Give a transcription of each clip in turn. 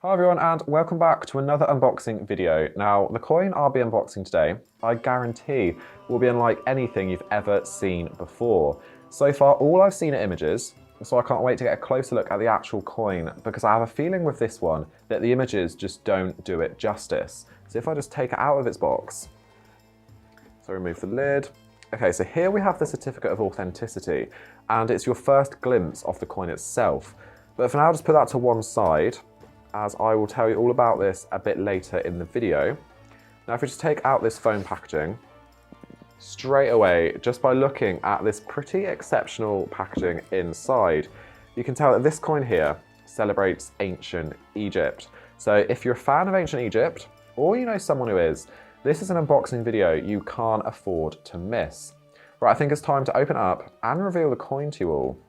Hi everyone and welcome back to another unboxing video. Now, the coin I'll be unboxing today, I guarantee will be unlike anything you've ever seen before. So far, all I've seen are images, so I can't wait to get a closer look at the actual coin because I have a feeling with this one that the images just don't do it justice. So if I just take it out of its box, so remove the lid. Okay, so here we have the certificate of authenticity and it's your first glimpse of the coin itself. But for now, just put that to one side, as I will tell you all about this a bit later in the video. Now, if we just take out this foam packaging, straight away, just by looking at this pretty exceptional packaging inside, you can tell that this coin here celebrates ancient Egypt. So if you're a fan of ancient Egypt, or you know someone who is, this is an unboxing video you can't afford to miss. Right, I think it's time to open up and reveal the coin to you all.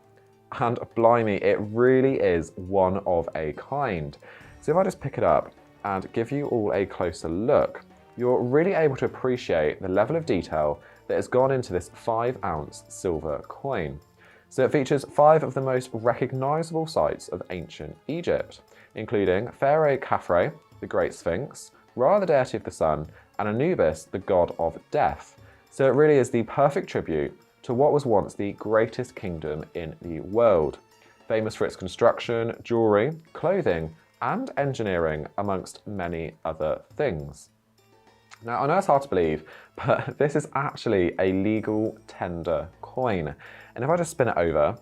And blimey, it really is one of a kind. So if I just pick it up and give you all a closer look, you're really able to appreciate the level of detail that has gone into this 5-ounce silver coin. So it features 5 of the most recognisable sites of ancient Egypt, including Pharaoh Khafre, the Great Sphinx, Ra, the deity of the sun, and Anubis, the god of death. So it really is the perfect tribute to what was once the greatest kingdom in the world, famous for its construction, jewellery, clothing, and engineering, amongst many other things. Now, I know it's hard to believe, but this is actually a legal tender coin. And if I just spin it over,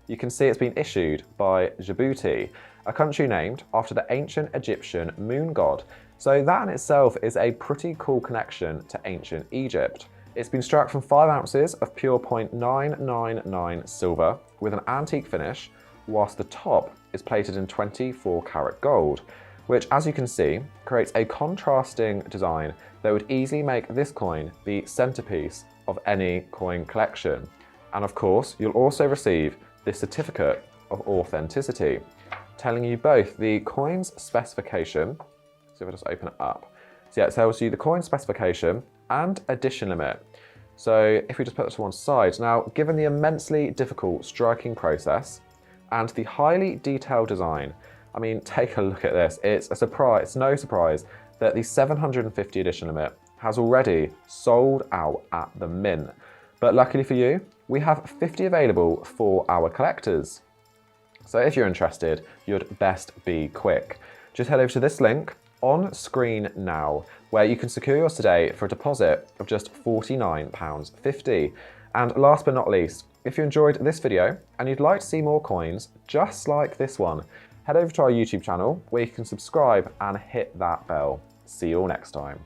you can see it's been issued by Djibouti, a country named after the ancient Egyptian moon god. So that in itself is a pretty cool connection to ancient Egypt. It's been struck from 5 ounces of pure 0.999 silver with an antique finish, whilst the top is plated in 24 karat gold, which, as you can see, creates a contrasting design that would easily make this coin the centerpiece of any coin collection. And of course, you'll also receive this certificate of authenticity, telling you both the coin's specification, so if I just open it up, so yeah, it tells you the coin specification and edition limit. So if we just put that to one side, now given the immensely difficult striking process and the highly detailed design, I mean, take a look at this. It's a surprise, it's no surprise that the 750 edition limit has already sold out at the mint. But luckily for you, we have 50 available for our collectors. So if you're interested, you'd best be quick. Just head over to this link on screen now, where you can secure yours today for a deposit of just £49.50. And last but not least, if you enjoyed this video and you'd like to see more coins just like this one, head over to our YouTube channel where you can subscribe and hit that bell. See you all next time.